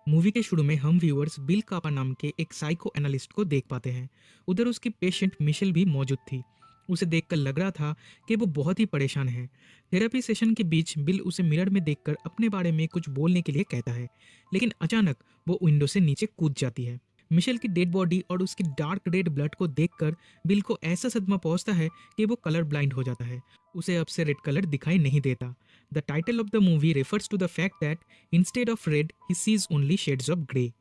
Movie के शुरू में हम व्यूअर्स बिल कापा नाम के एक साइको एनालिस्ट को देख पाते हैं। उधर उसकी पेशेंट मिशेल भी मौजूद थी। उसे देखकर लग रहा था कि वो बहुत ही परेशान है। थेरेपी सेशन के बीच बिल उसे मिरर में देखकर अपने बारे में कुछ बोलने के लिए कहता है, लेकिन अचानक वो विंडो से नीचे कूद जाती है। मिशेल की डेड बॉडी और उसकी डार्क रेड ब्लड को देखकर बिल को ऐसा सदमा पहुंचता है कि वो कलर ब्लाइंड हो जाता है। उसे अब से रेड कलर दिखाई नहीं देता। The title of the movie refers to the fact that instead of red he sees only shades of grey.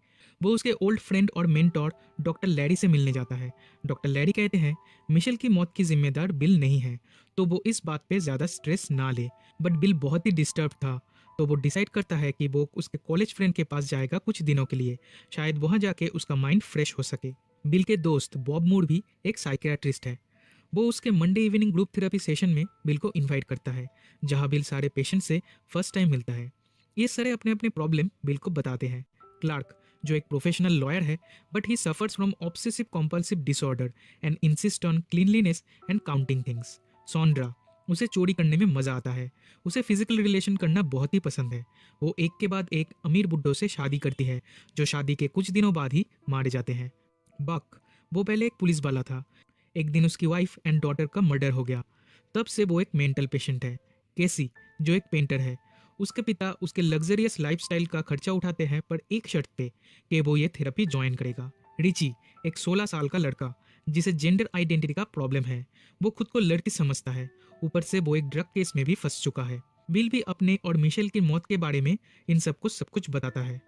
वो उसके ओल्ड फ्रेंड और मेंटोर डॉक्टर लैरी से मिलने जाता है। डॉक्टर लैरी कहते हैं मिशेल की मौत की जिम्मेदार बिल नहीं है, तो वो इस बात पे ज़्यादा स्ट्रेस ना ले। बट बिल बहुत ही डिस्टर्ब था, तो वो डिसाइड करता है कि वो उसके कॉलेज फ्रेंड के पास जाएगा कुछ दिनों के लिए। शायद वहाँ जाके उसका माइंड फ्रेश हो सके। बिल के दोस्त बॉब मूर भी एक साइकियाट्रिस्ट है। वो उसके Monday evening group therapy session में बिल को इनवाइट करता है, जहाँ बिल सारे पेशेंट से फर्स्ट टाइम मिलता है। ये सारे अपने अपने प्रॉब्लम बिल को बताते हैं। क्लार्क, जो एक प्रोफेशनल लॉयर है, but he suffers from obsessive compulsive disorder and insist on cleanliness and counting things. Sondra, उसे चोरी करने में मजा आता है। उसे फिजिकल रिलेशन करना बहुत ही पसंद है। वो एक के बाद एक अमीर बुड्ढों से शादी करती है, जो शादी के कुछ दिनों बाद ही मारे जाते हैं। बक, वो पहले एक पुलिस वाला था। एक दिन उसकी वाइफ एंड डॉटर का मर्डर हो गया। तब से वो एक मेंटल पेशेंट है। केसी, जो एक पेंटर है, उसके पिता उसके लग्जरियस लाइफस्टाइल का खर्चा उठाते हैं, पर एक शर्त पे कि वो ये थेरेपी ज्वाइन करेगा। रिची, एक 16 साल का लड़का जिसे जेंडर आइडेंटिटी का प्रॉब्लम है। वो खुद को लड़की समझता है, ऊपर से वो एक ड्रग केस में भी फंस चुका है। बिल भी अपने और मिशेल की मौत के बारे में इन सबको सब कुछ बताता है।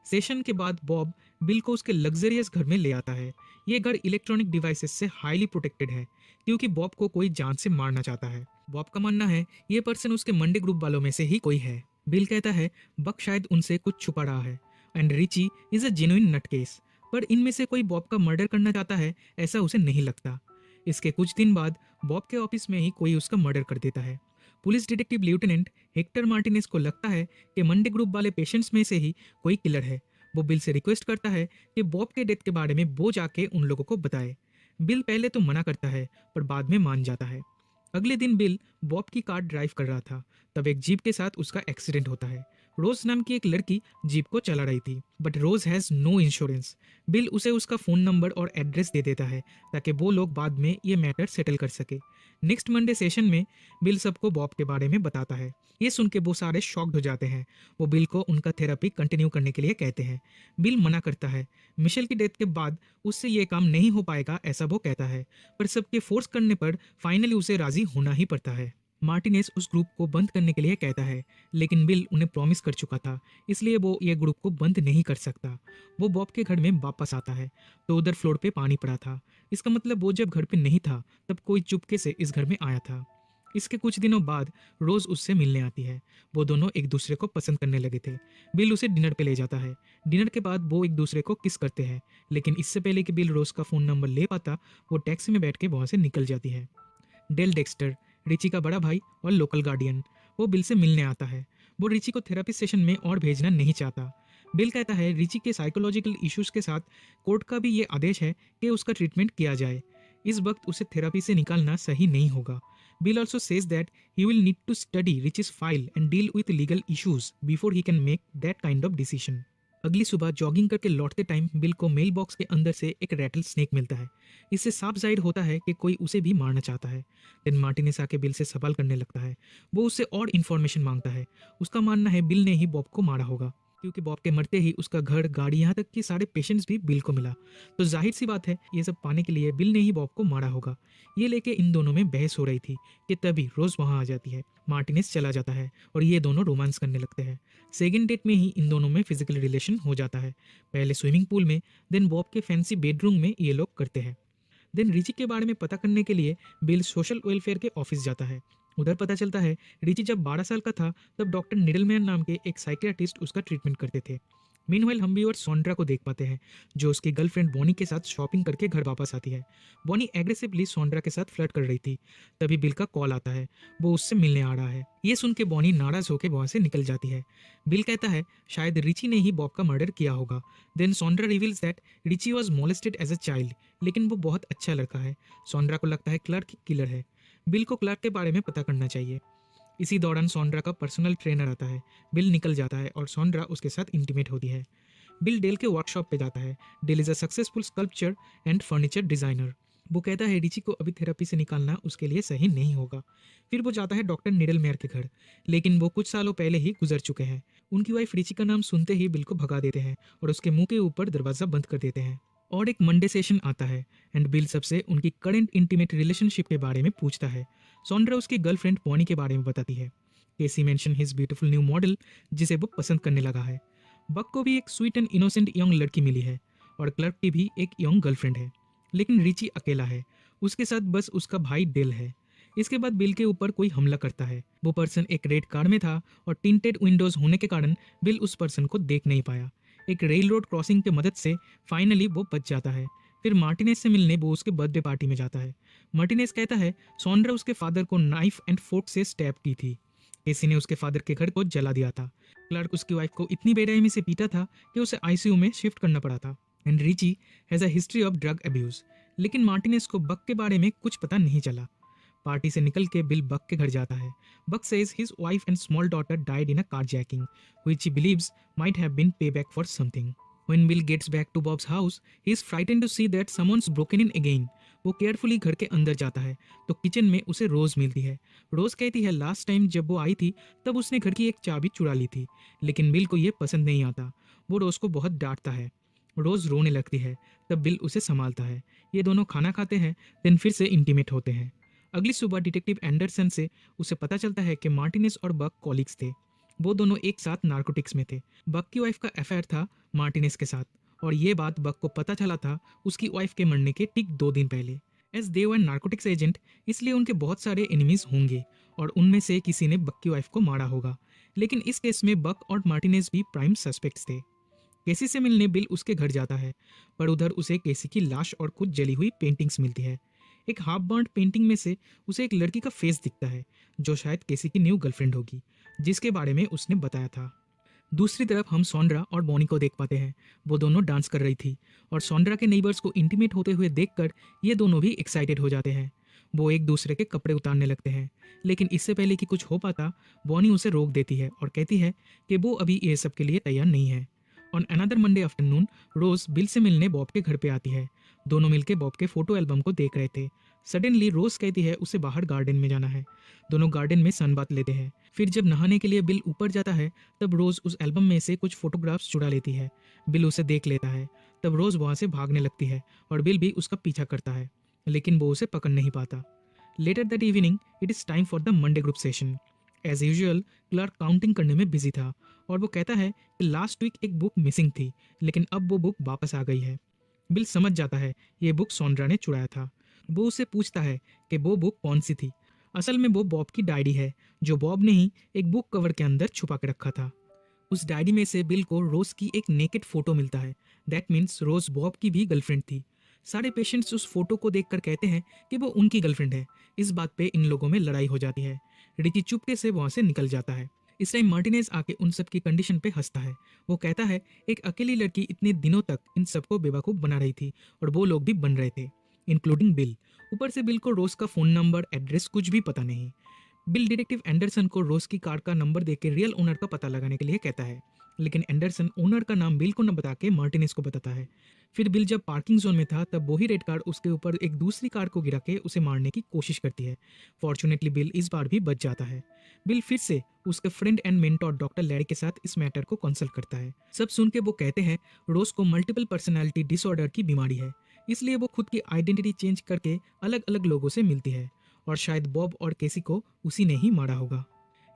सेशन के बाद बॉब बिल को उसके लग्जरियस घर में ले आता है। ये घर इलेक्ट्रॉनिक डिवाइसेस से हाईली प्रोटेक्टेड है, क्योंकि बॉब को कोई जान से मारना चाहता है। बॉब का मानना है ये पर्सन उसके मंडे ग्रुप वालों में से ही कोई है। बिल कहता है बक शायद उनसे कुछ छुपा रहा है, and Richie is a genuine nutcase, पर इनमें से कोई बॉब का मर्डर करना चाहता है ऐसा उसे नहीं लगता। इसके कुछ दिन बाद बॉब के ऑफिस में ही कोई उसका मर्डर कर देता है। Police detective lieutenant Hector Martinez को लगता है कि मंडे ग्रुप वाले पेशेंट्स में से ही कोई किलर है। वो बिल से रिक्वेस्ट करता है कि बॉब के डेथ के बारे में वो जाके उन लोगों को बताए। बिल पहले तो मना करता है, पर बाद में मान जाता है। अगले दिन बिल बॉब की कार ड्राइव कर रहा था, तब एक जीप के साथ उसका एक्सीडेंट होता है। रोज नाम की एक लड़की जीप को चला रही थी, but Rose has no insurance. Bill उसे उसका फ़ोन नंबर और एड्रेस दे देता है, ताकि वो लोग बाद में ये मैटर सेटल कर सके। नेक्स्ट मंडे सेशन में बिल सबको बॉब के बारे में बताता है। ये सुन के वो सारे शॉक्ड हो जाते हैं। वो बिल को उनका थेरेपी कंटिन्यू करने के लिए कहते हैं। बिल मना करता है। मिशेल की डेथ के बाद उससे ये काम नहीं हो पाएगा ऐसा वो कहता है, पर सबके फोर्स करने पर फाइनली उसे राजी होना ही पड़ता है। मार्टिनेज उस ग्रुप को बंद करने के लिए कहता है, लेकिन बिल उन्हें प्रॉमिस कर चुका था, इसलिए वो ये ग्रुप को बंद नहीं कर सकता। वो बॉब के घर में वापस आता है, तो उधर फ्लोर पे पानी पड़ा था। इसका मतलब वो जब घर पे नहीं था तब कोई चुपके से इस घर में आया था। इसके कुछ दिनों बाद रोज उससे मिलने आती है। वो दोनों एक दूसरे को पसंद करने लगे थे। बिल उसे डिनर पे ले जाता है। डिनर के बाद वो एक दूसरे को किस करते हैं, लेकिन इससे पहले कि बिल रोज का फ़ोन नंबर ले पाता, वो टैक्सी में बैठ के वहाँ से निकल जाती है। डेल डेक्स्टर, रिची का बड़ा भाई और लोकल गार्डियन, वो बिल से मिलने आता है। वो रिची को थेरेपी सेशन में और भेजना नहीं चाहता। बिल कहता है रिची के साइकोलॉजिकल इश्यूज के साथ कोर्ट का भी ये आदेश है कि उसका ट्रीटमेंट किया जाए। इस वक्त उसे थेरेपी से निकालना सही नहीं होगा। Bill also says that he will need to study Richie's file and deal with legal issues before he can make that kind of decision. अगली सुबह जॉगिंग करके लौटते टाइम बिल को मेल बॉक्स के अंदर से एक रैटल स्नेक मिलता है। इससे साफ जाहिर होता है कि कोई उसे भी मारना चाहता है। देन मार्टिनेस आके बिल से सवाल करने लगता है। वो उससे और इन्फॉर्मेशन मांगता है। उसका मानना है बिल ने ही बॉब को मारा होगा, क्योंकि बॉब के मरते ही उसका घर, गाड़ी, यहाँ तक कि सारे पेशेंट्स भी बिल को मिला। तो जाहिर सी बात है ये सब पाने के लिए बिल ने ही बॉब को मारा होगा। ये लेके इन दोनों में बहस हो रही थी कि तभी रोज वहाँ आ जाती है। मार्टिनेस चला जाता है और ये दोनों रोमांस करने लगते हैं। सेकेंड डेट में ही इन दोनों में फिजिकल रिलेशन हो जाता है। पहले स्विमिंग पूल में, देन बॉब के फैंसी बेडरूम में ये लोग करते हैं। देन रिची के बारे में पता करने के लिए बिल सोशल वेलफेयर के ऑफिस जाता है। उधर पता चलता है रिची जब 12 साल का था तब डॉक्टर निडलमैन नाम के एक साइकियाट्रिस्ट उसका ट्रीटमेंट करते थे। मीनवाइल हम व्यूअर सॉन्ड्रा को देख पाते हैं, जो उसकी गर्लफ्रेंड बॉनी के साथ शॉपिंग करके घर वापस आती है। बॉनी एग्रेसिवली सॉन्ड्रा के साथ फ्लर्ट कर रही थी, तभी बिल का कॉल आता है। वो उससे मिलने आ रहा है। ये सुन के बॉनी नाराज होकर वहाँ से निकल जाती है। बिल कहता है शायद रिची ने ही बॉब का मर्डर किया होगा। Then Sondra reveals that Richie was molested as a child, लेकिन वो बहुत अच्छा लड़का है। सॉन्ड्रा को लगता है क्लर्क किलर है। बिल को क्लर्क के बारे में पता करना चाहिए। इसी दौरान सॉन्ड्रा का पर्सनल ट्रेनर आता है। बिल निकल जाता है और सॉन्ड्रा उसके साथ इंटीमेट होती है। बिल डेल के वर्कशॉप पे जाता है। Dale is a successful sculpture and furniture designer. वो कहता है रिची को अभी थेरेपी से निकालना उसके लिए सही नहीं होगा। फिर वो जाता है डॉक्टर निडलमेयर के घर, लेकिन वो कुछ सालों पहले ही गुजर चुके हैं। उनकी वाइफ रिची का नाम सुनते ही बिल को भगा देते हैं और उसके मुंह के ऊपर दरवाज़ा बंद कर देते हैं। और एक मंडे सेशन आता है एंड बिल सबसे उनकी करंट इंटीमेट रिलेशनशिप के बारे में पूछता है। सॉन्ड्रा उसकी गर्लफ्रेंड बॉनी के बारे में बताती है। Casey mention his beautiful new model जिसे वो पसंद करने लगा है। बक को भी एक स्वीट एंड इनोसेंट यंग लड़की मिली है और क्लर्क की भी एक यंग गर्लफ्रेंड है। लेकिन रिची अकेला है, उसके साथ बस उसका भाई डेल है। इसके बाद बिल के ऊपर कोई हमला करता है। वो पर्सन एक रेड कार में था और टिंटेड विंडोज होने के कारण बिल उस पर्सन को देख नहीं पाया। एक रेल रोड क्रॉसिंग की मदद से फाइनली वो बच जाता है। फिर मार्टिनेज से मिलने वो उसके बर्थडे पार्टी में जाता है। मार्टिनेज कहता है सॉन्ड्रा उसके फादर को नाइफ एंड फोर्क से स्टैब की थी। केसी ने उसके फादर के घर को जला दिया था। क्लर्क उसकी वाइफ को इतनी बेरहमी से पीटा था कि उसे आईसीयू में शिफ्ट करना पड़ा था। And Richie has a history of drug abuse. लेकिन मार्टिनेज को बक के बारे में कुछ पता नहीं चला। पार्टी से निकल के बिल बक के घर जाता है। Buck says his wife and small daughter died in a carjacking, which he believes might have been payback for something. When Bill gets back to Bob's house, he is frightened to see that someone's broken in again. वो carefully घर के अंदर जाता है तो kitchen में उसे रोज मिलती है। रोज कहती है लास्ट टाइम जब वो आई थी तब उसने घर की एक चाबी चुरा ली थी। लेकिन बिल को ये पसंद नहीं आता। वो रोज को बहुत डांटता है। रोज रोने लगती है, तब बिल उसे संभालता है। ये दोनों खाना खाते हैं, देन फिर से इंटीमेट होते हैं। अगली सुबह डिटेक्टिव एंडरसन से उसे पता चलता है कि मार्टिनेज और बक कॉलिग्स थे। वो दोनों एक साथ नार्कोटिक्स में थे। बक की वाइफ का अफेयर था मार्टिनेज के साथ और ये बात बक को पता चला था उसकी वाइफ के मरने के ठीक 2 दिन पहले। As they were narcotics agent, इसलिए उनके बहुत सारे एनिमीज होंगे और उनमें से किसी ने बक की वाइफ को मारा होगा। लेकिन इस केस में बक और मार्टिनेज भी प्राइम सस्पेक्ट्स थे। केसी से मिलने बिल उसके घर जाता है, पर उधर उसे केसी की लाश और कुछ जली हुई पेंटिंग्स मिलती है। एक हाफ बर्न्ड पेंटिंग में से उसे एक लड़की का फेस दिखता है जो शायद केसी की न्यू गर्लफ्रेंड होगी, जिसके बारे में उसने बताया था। दूसरी तरफ हम सॉन्ड्रा और बॉनी को देख पाते हैं। वो दोनों डांस कर रही थी और सॉन्ड्रा के नेबर्स को इंटीमेट होते हुए देखकर ये दोनों भी एक्साइटेड हो जाते हैं। वो एक दूसरे के कपड़े उतारने लगते हैं, लेकिन इससे पहले कि कुछ हो पाता बॉनी उसे रोक देती है और कहती है कि वो अभी ये सब के लिए तैयार नहीं है। On another Monday afternoon Rose Bill से मिलने बॉब के घर पे आती है। दोनों मिलके बॉब के फोटो एल्बम को देख रहे थे। सडनली रोज कहती है उसे बाहर गार्डन में जाना है। दोनों गार्डन में सनबाथ लेते हैं। फिर जब नहाने के लिए बिल ऊपर जाता है तब रोज उस एल्बम में से कुछ फोटोग्राफ्स चुरा लेती है। बिल उसे देख लेता है। तब रोज वहाँ से भागने लगती है और बिल भी उसका पीछा करता है, लेकिन वो उसे पकड़ नहीं पाता। Later that evening it is time for the Monday group session. As usual Clark counting करने में बिजी था और वो कहता है कि लास्ट वीक एक बुक मिसिंग थी, लेकिन अब वो बुक वापस आ गई है। बिल समझ जाता है ये बुक सॉन्ड्रा ने चुराया था। वो उससे पूछता है कि वो बुक कौन सी थी। असल में वो बॉब की डायरी है जो बॉब ने ही एक बुक कवर के अंदर छुपा के रखा था। उस डायरी में से बिल को रोज की एक नेकेड फोटो मिलता है। दैट मीन्स रोज बॉब की भी गर्लफ्रेंड थी। सारे पेशेंट्स उस फोटो को देखकर कहते हैं कि वो उनकी गर्लफ्रेंड है। इस बात पे इन लोगों में लड़ाई हो जाती है। रिकी चुपके से वहाँ से निकल जाता है। इस टाइम मार्टिनेज आके उन सब की कंडीशन पे हंसता है। वो कहता है एक अकेली लड़की इतने दिनों तक इन सबको बेवकूफ़ बना रही थी और वो लोग भी बन रहे थे, इंक्लूडिंग बिल। ऊपर से बिल को रोज का फ़ोन नंबर, एड्रेस कुछ भी पता नहीं। बिल डिटेक्टिव एंडरसन को रोज की कार का नंबर देके रियल ओनर का पता लगाने के लिए कहता है, लेकिन एंडरसन ओनर का नाम बिल को न बता के मार्टिनेज को बताता है। फिर बिल जब पार्किंग जोन में था तब वही रेड कार उसके ऊपर एक दूसरी कार को गिरा के उसे मारने की कोशिश करती है। फॉर्चुनेटली बिल इस बार भी बच जाता है। बिल फिर से उसके friend and mentor doctor Larry के साथ इस मैटर को कंसल्ट करता है। सब सुन के वो कहते हैं रोज को मल्टीपल पर्सनैलिटी डिसऑर्डर की बीमारी है, इसलिए वो खुद की आइडेंटिटी चेंज करके अलग अलग लोगों से मिलती है और शायद बॉब और केसी को उसी ने ही मारा होगा।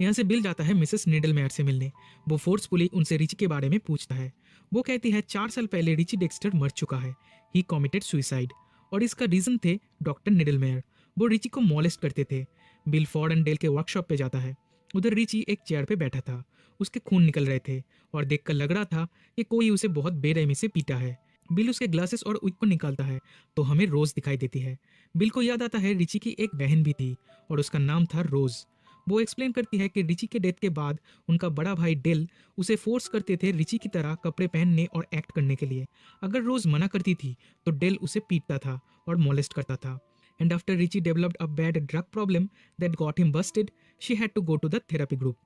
यहाँ से बिल जाता है मिसेस निडलमेयर से मिलने। वो फोर्सफुली उनसे रिची के बारे में पूछता है। वो कहती है 4 साल पहले रिची डेक्स्टर मर चुका है। ही कॉमिटेड सुइसाइड और इसका रीजन थे डॉक्टर निडलमेयर। वो रिची को मॉलेस्ट करते थे। बिल फॉर्ड एंड डेल के वर्कशॉप पे जाता है। उधर रिची एक चेयर पे बैठा था। उसके खून निकल रहे थे और देखकर लग रहा था कि कोई उसे बहुत बेरहमी से पीटा है। बिल उसके ग्लासेस और विग को निकालता है तो हमें रोज दिखाई देती है। बिल को याद आता है रिची की एक बहन भी थी और उसका नाम था रोज। वो एक्सप्लेन करती है कि रिची के डेथ के बाद उनका बड़ा भाई डेल उसे फोर्स करते थे रिची की तरह कपड़े पहनने और एक्ट करने के लिए। अगर रोज मना करती थी तो डेल उसे पीटता था और मोलेस्ट करता था। And after Richie developed a bad drug problem that got him busted, she had to go to the therapy group.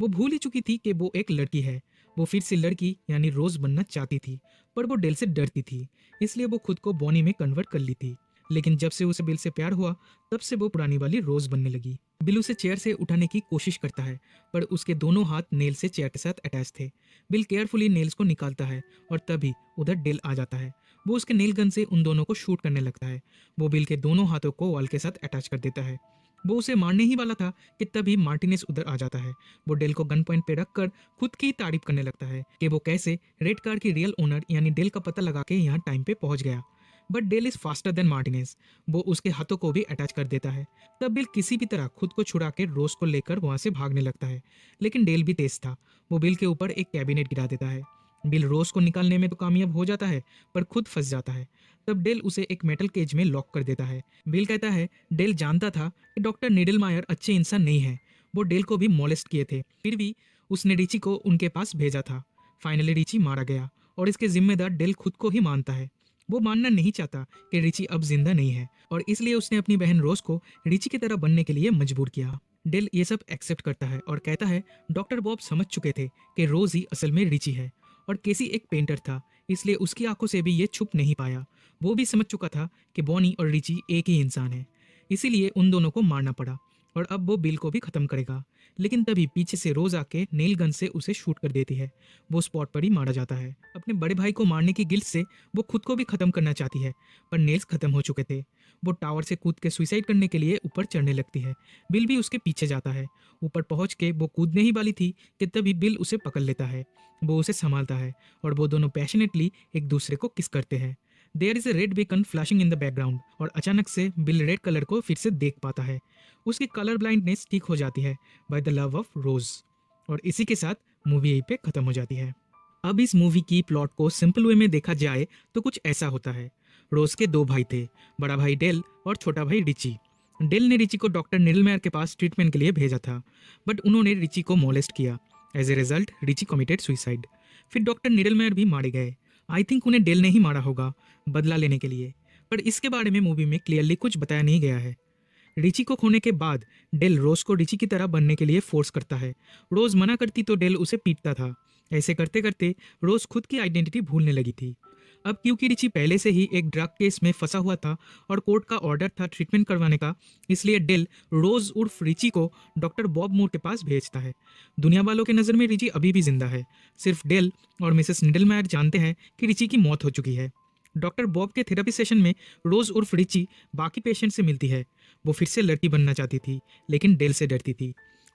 वो भूल ही चुकी थी कि वो एक लड़की है। वो फिर से लड़की यानी रोज बनना चाहती थी, पर वो डेल से डरती थी, इसलिए वो खुद को बॉनी में कन्वर्ट कर ली थी। लेकिन जब से उसे बिल से प्यार हुआ, तब से वो पुरानी वाली रोज बनने लगी। बिल उसे चेयर से उठाने की कोशिश करता है, पर उसके दोनों हाथ नेल से चेयर के साथ अटैच थे। बिल केयरफुली नेल्स को निकालता है और तभी उधर डेल आ जाता है। वो उसके नेल गन से उन दोनों को शूट करने लगता है। वो बिल के दोनों हाथों को वॉल के साथ अटैच कर देता है। वो उसे मारने ही वाला था कि तभी मार्टिनेस उधर आ जाता है। वो डेल को गन पॉइंट पे रखकर खुद की तारीफ करने लगता है कि वो कैसे रेड कार की रियल ओनर यानी डेल का पता लगा के यहाँ टाइम पे पहुंच गया। But Dale is faster than Martinez. वो उसके हाथों को भी अटैच कर देता है। तब बिल किसी भी तरह खुद को छुड़ा के रोज को लेकर वहां से भागने लगता है। लेकिन डेल भी तेज था। वो बिल के ऊपर एक कैबिनेट गिरा देता है। बिल रोज को निकालने में तो कामयाब हो जाता है, पर खुद फंस जाता है। तब डेल उसे एक मेटल केज में लॉक कर देता है। बिल कहता है डेल जानता था कि डॉक्टर नीडलमायर अच्छे इंसान नहीं है। वो डेल को भी मोलेस्ट किए थे, फिर भी उसने रिची को उनके पास भेजा था। फाइनली रिची मारा गया और इसके जिम्मेदार डेल खुद को ही मानता है। वो मानना नहीं चाहता कि रिची अब जिंदा नहीं है और इसलिए उसने अपनी बहन रोज को रिची की तरह बनने के लिए मजबूर किया। डेल ये सब एक्सेप्ट करता है और कहता है डॉक्टर बॉब समझ चुके थे कि रोज ही असल में रिची है और केसी एक पेंटर था, इसलिए उसकी आंखों से भी ये छुप नहीं पाया। वो भी समझ चुका था कि बॉनी और रिची एक ही इंसान है, इसीलिए उन दोनों को मारना पड़ा और अब वो बिल को भी खत्म करेगा। लेकिन तभी पीछे से रोज आके नेल गन से उसे शूट कर देती है। वो स्पॉट पर ही मारा जाता है। अपने बड़े भाई को मारने की गिल्ट से वो खुद को भी खत्म करना चाहती है, पर नेल्स खत्म हो चुके थे। वो टावर से कूद के सुसाइड करने के लिए ऊपर चढ़ने लगती है। बिल भी उसके पीछे जाता है। ऊपर पहुंच के वो कूदने ही वाली थी कि तभी बिल उसे पकड़ लेता है। वो उसे संभालता है और वो दोनों पैशनेटली एक दूसरे को किस करते हैं। There is a red beacon flashing in the background और अचानक से बिल रेड कलर को फिर से देख पाता है। उसकी कलर ब्लाइंडनेस ठीक हो जाती है बाय द लव ऑफ रोज। और इसी के साथ मूवी यहीं पे खत्म हो जाती है। अब इस मूवी की प्लॉट को सिंपल वे में देखा जाए तो कुछ ऐसा होता है। रोज के दो भाई थे, बड़ा भाई डेल और छोटा भाई रिची। डेल ने रिची को डॉक्टर नीडलमेयर के पास ट्रीटमेंट के लिए भेजा था, बट उन्होंने रिची को मोलेस्ट किया। As a result Richie committed suicide. फिर डॉक्टर नीडलमेयर भी मारे गए। आई थिंक उन्हें डेल ने ही मारा होगा बदला लेने के लिए, पर इसके बारे में मूवी में क्लियरली कुछ बताया नहीं गया है। रिची को खोने के बाद डेल रोज को रिची की तरह बनने के लिए फोर्स करता है। रोज मना करती तो डेल उसे पीटता था। ऐसे करते करते रोज खुद की आइडेंटिटी भूलने लगी थी। अब क्योंकि रिची पहले से ही एक ड्रग केस में फंसा हुआ था और कोर्ट का ऑर्डर था ट्रीटमेंट करवाने का, इसलिए डेल रोज उर्फ रिची को डॉक्टर बॉब मूर के पास भेजता है। दुनिया वालों के नज़र में रिची अभी भी जिंदा है। सिर्फ डेल और मिसेस नीडलमेयर जानते हैं कि रिची की मौत हो चुकी है। डॉक्टर बॉब के थेरेपी सेशन में रोज उर्फ रिची बाकी पेशेंट से मिलती है। वो फिर से लड़की बनना चाहती थी, लेकिन डेल से डरती थी,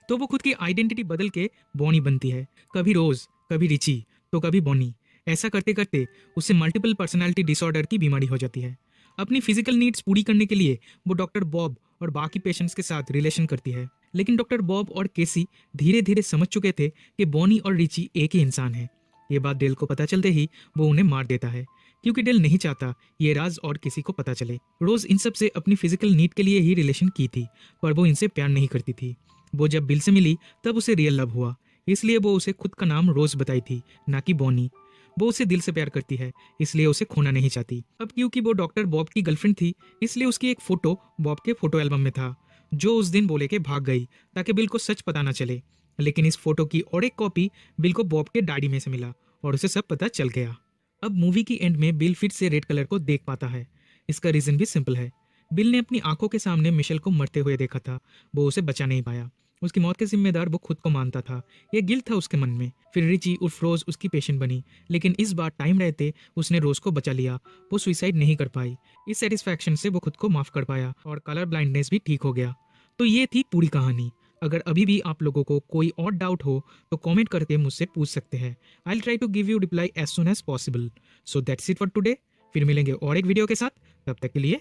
तो वो खुद की आइडेंटिटी बदल के बॉनी बनती है। कभी रोज, कभी रिची, तो कभी बॉनी। ऐसा करते करते उसे मल्टीपल पर्सनालिटी डिसऑर्डर की बीमारी हो जाती है। अपनी फिजिकल नीड्स पूरी करने के लिए वो डॉक्टर बॉब और बाकी पेशेंट्स के साथ रिलेशन करती है। लेकिन डॉक्टर बॉब और केसी धीरे धीरे समझ चुके थे कि बॉनी और रिची एक ही इंसान है। ये बात डेल को पता चलते ही वो उन्हें मार देता है, क्योंकि डेल नहीं चाहता ये राज और किसी को पता चले। रोज इन सब से अपनी फिजिकल नीड के लिए ही रिलेशन की थी, पर वो इनसे प्यार नहीं करती थी। वो जब बिल से मिली तब उसे रियल लव हुआ, इसलिए वो उसे खुद का नाम रोज बताई थी, ना कि बॉनी। वो उसे दिल से प्यार करती है, इसलिए उसे खोना नहीं चाहती। अब क्योंकि वो डॉक्टर बॉब की गर्लफ्रेंड थी, इसलिए उसकी एक फोटो बॉब के फोटो एल्बम में था, जो उस दिन बोले के भाग गई ताकि बिल को सच पता ना चले। लेकिन इस फोटो की और एक कॉपी बिल को बॉब के डायरी में से मिला और उसे सब पता चल गया। अब मूवी की एंड में बिल फिर से रेड कलर को देख पाता है। इसका रीजन भी सिंपल है। बिल ने अपनी आंखों के सामने मिशेल को मरते हुए देखा था। वो उसे बचा नहीं पाया। उसकी मौत के जिम्मेदार वो खुद को मानता था। यह गिल्ट था उसके मन में। फिर रिची उर्फ रोज उसकी पेशेंट बनी, लेकिन इस बार टाइम रहते उसने रोज को बचा लिया। वो सुसाइड नहीं कर पाई। इस सेटिस्फैक्शन से वो खुद को माफ कर पाया और कलर ब्लाइंडनेस भी ठीक हो गया। तो ये थी पूरी कहानी। अगर अभी भी आप लोगों को कोई और डाउट हो तो कमेंट करके मुझसे पूछ सकते हैं। I will try to give you reply as soon as possible. So that's it for today. फिर मिलेंगे और एक वीडियो के साथ। तब तक के लिए